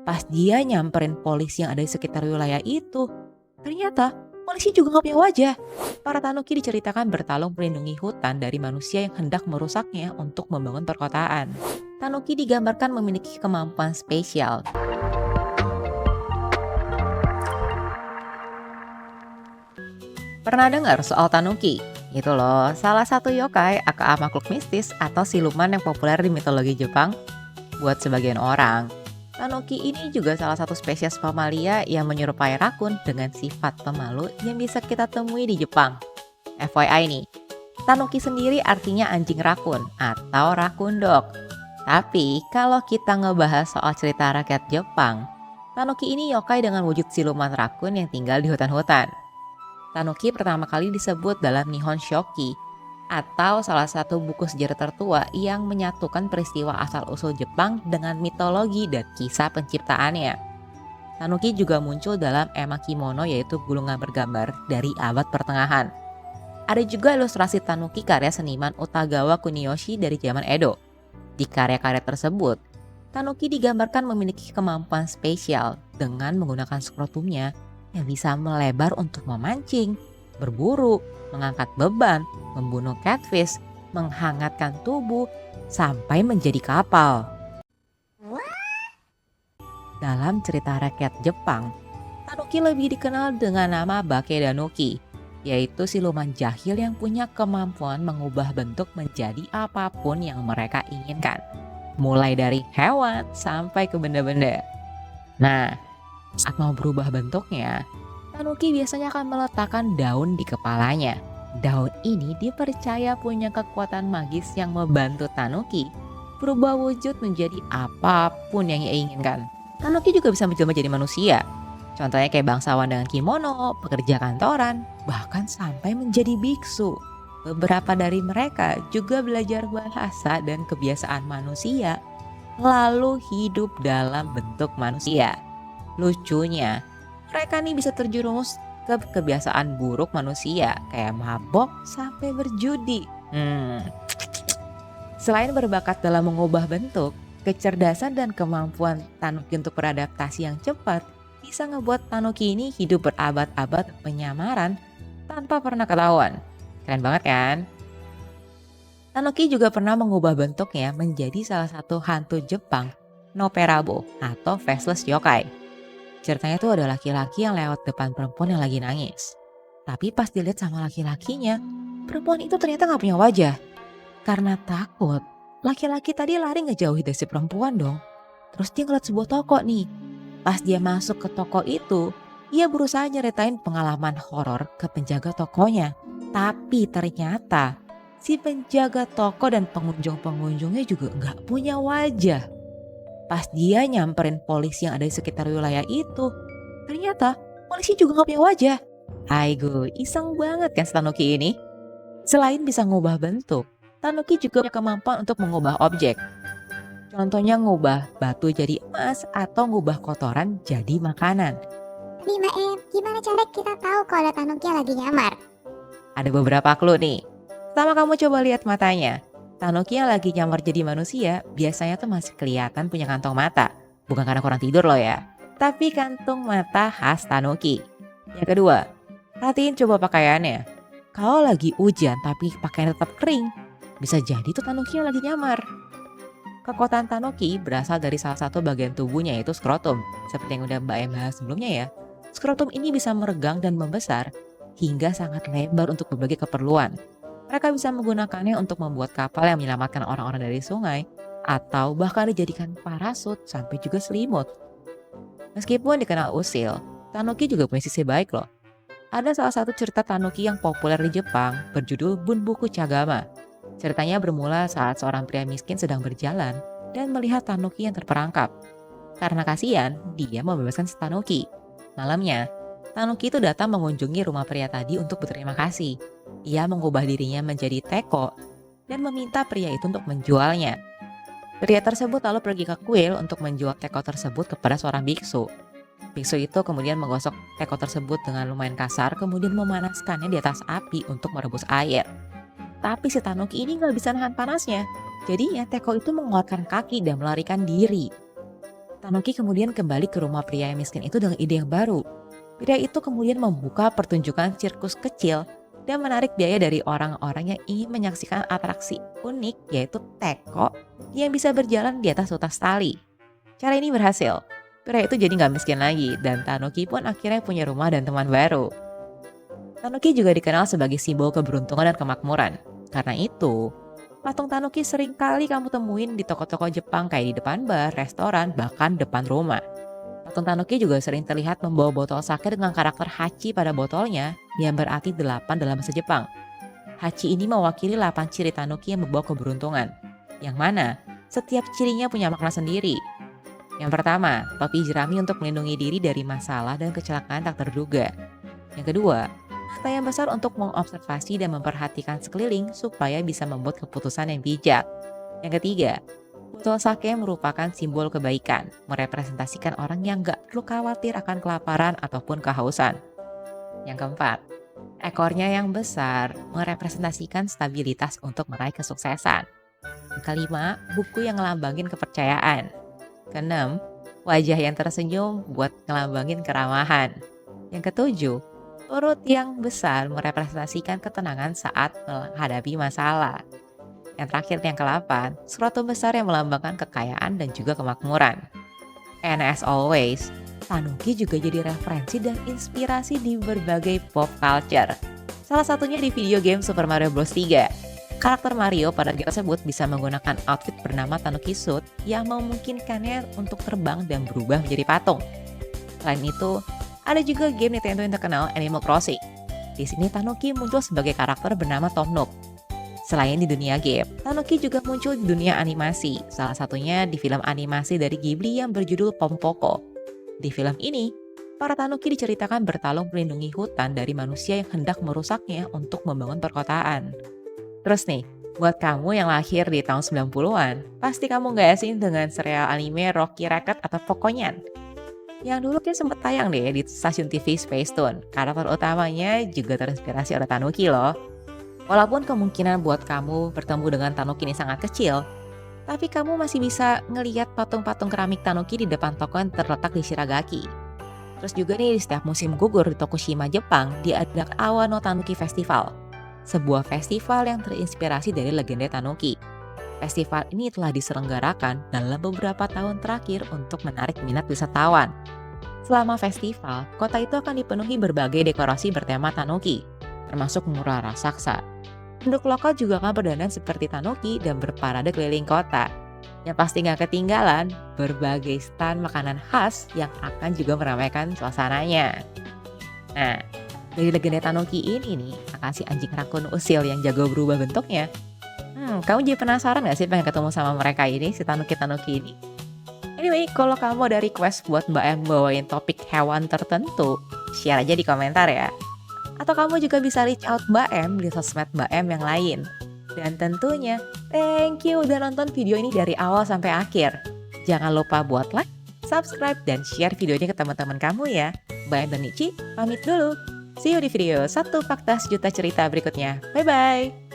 Pas dia nyamperin polisi yang ada di sekitar wilayah itu, ternyata polisi juga nggak punya wajah. Para tanuki diceritakan bertarung melindungi hutan dari manusia yang hendak merusaknya untuk membangun perkotaan. Tanuki digambarkan memiliki kemampuan spesial. Pernah dengar soal tanuki? Itu loh, salah satu yokai aka makhluk mistis atau siluman yang populer di mitologi Jepang. Buat sebagian orang, tanuki ini juga salah satu spesies mamalia yang menyerupai rakun dengan sifat pemalu yang bisa kita temui di Jepang. FYI nih, tanuki sendiri artinya anjing rakun atau rakun dog. Tapi kalau kita ngebahas soal cerita rakyat Jepang, tanuki ini yokai dengan wujud siluman rakun yang tinggal di hutan-hutan. Tanuki pertama kali disebut dalam Nihon Shoki, atau salah satu buku sejarah tertua yang menyatukan peristiwa asal-usul Jepang dengan mitologi dan kisah penciptaannya. Tanuki juga muncul dalam ema kimono, yaitu gulungan bergambar dari abad pertengahan. Ada juga ilustrasi tanuki karya seniman Utagawa Kuniyoshi dari zaman Edo. Di karya-karya tersebut, tanuki digambarkan memiliki kemampuan spesial dengan menggunakan skrotumnya yang bisa melebar untuk memancing, berburu, mengangkat beban, membunuh catfish, menghangatkan tubuh, sampai menjadi kapal. Dalam cerita rakyat Jepang, tanuki lebih dikenal dengan nama Bakedanuki, yaitu siluman jahil yang punya kemampuan mengubah bentuk menjadi apapun yang mereka inginkan. Mulai dari hewan sampai ke benda-benda. Nah, saat mau berubah bentuknya, tanuki biasanya akan meletakkan daun di kepalanya. Daun ini dipercaya punya kekuatan magis yang membantu tanuki berubah wujud menjadi apapun yang ia inginkan. Tanuki juga bisa menjelma jadi manusia. Contohnya kayak bangsawan dengan kimono, pekerja kantoran, bahkan sampai menjadi biksu. Beberapa dari mereka juga belajar bahasa dan kebiasaan manusia, lalu hidup dalam bentuk manusia. Lucunya, mereka nih bisa terjerumus ke kebiasaan buruk manusia kayak mabok sampai berjudi. Selain berbakat dalam mengubah bentuk, kecerdasan dan kemampuan tanuki untuk beradaptasi yang cepat bisa ngebuat tanuki ini hidup berabad-abad penyamaran tanpa pernah ketahuan. Keren banget kan? Tanuki juga pernah mengubah bentuknya menjadi salah satu hantu Jepang, Noperabo atau faceless yokai. Ceritanya tuh ada laki-laki yang lewat depan perempuan yang lagi nangis. Tapi pas dilihat sama laki-lakinya, perempuan itu ternyata gak punya wajah. Karena takut, laki-laki tadi lari ngejauhi dari si perempuan dong. Terus dia ngeliat sebuah toko nih. Pas dia masuk ke toko itu, ia berusaha nyeritain pengalaman horor ke penjaga tokonya. Tapi ternyata si penjaga toko dan pengunjung-pengunjungnya juga gak punya wajah. Pas dia nyamperin polisi yang ada di sekitar wilayah itu, ternyata polisi juga gak punya wajah. Aigo, iseng banget kan si tanuki ini? Selain bisa ngubah bentuk, tanuki juga punya kemampuan untuk mengubah objek. Contohnya ngubah batu jadi emas atau ngubah kotoran jadi makanan. Nih Mbak Em, gimana cara kita tahu kalau ada tanuki yang lagi nyamar? Ada beberapa clue nih. Pertama, kamu coba lihat matanya. Tanuki yang lagi nyamar jadi manusia biasanya tuh masih kelihatan punya kantong mata. Bukan karena kurang tidur loh ya, tapi kantung mata khas tanuki. Yang kedua, perhatiin coba pakaiannya. Kalau lagi hujan tapi pakaian tetap kering, bisa jadi tuh tanuki yang lagi nyamar. Kekuatan tanuki berasal dari salah satu bagian tubuhnya, yaitu skrotum. Seperti yang udah Mbak Em bahas sebelumnya ya. Skrotum ini bisa meregang dan membesar hingga sangat lebar untuk berbagai keperluan. Mereka bisa menggunakannya untuk membuat kapal yang menyelamatkan orang-orang dari sungai, atau bahkan dijadikan parasut sampai juga selimut. Meskipun dikenal usil, tanuki juga punya sisi baik loh. Ada salah satu cerita tanuki yang populer di Jepang berjudul Bunbuku Chagama. Ceritanya bermula saat seorang pria miskin sedang berjalan dan melihat tanuki yang terperangkap. Karena kasihan, dia membebaskan si tanuki. Malamnya, tanuki itu datang mengunjungi rumah pria tadi untuk berterima kasih. Ia mengubah dirinya menjadi teko dan meminta pria itu untuk menjualnya. Pria tersebut lalu pergi ke kuil untuk menjual teko tersebut kepada seorang biksu. Biksu itu kemudian menggosok teko tersebut dengan lumayan kasar, kemudian memanaskannya di atas api untuk merebus air. Tapi si tanuki ini gak bisa nahan panasnya. Jadinya teko itu mengeluarkan kaki dan melarikan diri. Tanuki kemudian kembali ke rumah pria yang miskin itu dengan ide yang baru. Pria itu kemudian membuka pertunjukan sirkus kecil dan menarik biaya dari orang-orang yang ingin menyaksikan atraksi unik yaitu teko yang bisa berjalan di atas utas tali. Cara ini berhasil. Pria itu jadi nggak miskin lagi dan Tanuki pun akhirnya punya rumah dan teman baru. Tanuki juga dikenal sebagai simbol keberuntungan dan kemakmuran. Karena itu, patung Tanuki sering kali kamu temuin di toko-toko Jepang kayak di depan bar, restoran, bahkan depan rumah. Patung Tanuki juga sering terlihat membawa botol sake dengan karakter Hachi pada botolnya yang berarti 8 dalam bahasa Jepang. Hachi ini mewakili 8 ciri Tanuki yang membawa keberuntungan. Yang mana setiap cirinya punya makna sendiri. Yang pertama, topi jerami untuk melindungi diri dari masalah dan kecelakaan tak terduga. Yang kedua, mata yang besar untuk mengobservasi dan memperhatikan sekeliling supaya bisa membuat keputusan yang bijak. Yang ketiga, botol sake merupakan simbol kebaikan, merepresentasikan orang yang gak perlu khawatir akan kelaparan ataupun kehausan. Yang keempat, ekornya yang besar merepresentasikan stabilitas untuk meraih kesuksesan. Yang kelima, buku yang ngelambangin kepercayaan. Keenam, wajah yang tersenyum buat ngelambangin keramahan. Yang ketujuh, perut yang besar merepresentasikan ketenangan saat menghadapi masalah. Yang terakhir yang ke-8, skrotum besar yang melambangkan kekayaan dan juga kemakmuran. And as always, Tanuki juga jadi referensi dan inspirasi di berbagai pop culture. Salah satunya di video game Super Mario Bros. 3. Karakter Mario pada game tersebut bisa menggunakan outfit bernama Tanuki Suit yang memungkinkannya untuk terbang dan berubah menjadi patung. Selain itu, ada juga game Nintendo yang terkenal Animal Crossing. Di sini Tanuki muncul sebagai karakter bernama Tom Nook. Selain di dunia game, Tanuki juga muncul di dunia animasi, salah satunya di film animasi dari Ghibli yang berjudul Pompoko. Di film ini, para Tanuki diceritakan bertarung melindungi hutan dari manusia yang hendak merusaknya untuk membangun perkotaan. Terus nih, buat kamu yang lahir di tahun 90-an, pasti kamu gak asing dengan serial anime Rocky Racket atau Pokonyan. Yang dulu kan sempat tayang deh di stasiun TV Space Tune. Karakter utamanya juga terinspirasi oleh Tanuki loh. Walaupun kemungkinan buat kamu bertemu dengan Tanuki ini sangat kecil, tapi kamu masih bisa ngelihat patung-patung keramik Tanuki di depan toko yang terletak di Shiragaki. Terus juga nih di setiap musim gugur di Tokushima, Jepang, diadakan Awano Tanuki Festival. Sebuah festival yang terinspirasi dari legenda Tanuki. Festival ini telah diselenggarakan dalam beberapa tahun terakhir untuk menarik minat wisatawan. Selama festival, kota itu akan dipenuhi berbagai dekorasi bertema Tanuki, termasuk mural raksasa. Penduduk lokal juga akan berdandan seperti Tanuki dan berparade keliling kota. Yang pasti gak ketinggalan, berbagai stand makanan khas yang akan juga meramaikan suasananya. Nah, dari legenda Tanuki ini nih, akan si anjing rakun usil yang jago berubah bentuknya. Kamu jadi penasaran gak sih pengen ketemu sama mereka ini, si Tanuki-Tanuki ini? Anyway, kalau kamu ada request buat Mbak Em bawain topik hewan tertentu, share aja di komentar ya. Atau kamu juga bisa reach out Mbak Em di sosmed Mbak Em yang lain. Dan tentunya, thank you udah nonton video ini dari awal sampai akhir. Jangan lupa buat like, subscribe, dan share video ini ke teman-teman kamu ya. Mbak Em dan Nici, pamit dulu. See you di video 1 Fakta Sejuta Cerita berikutnya. Bye-bye!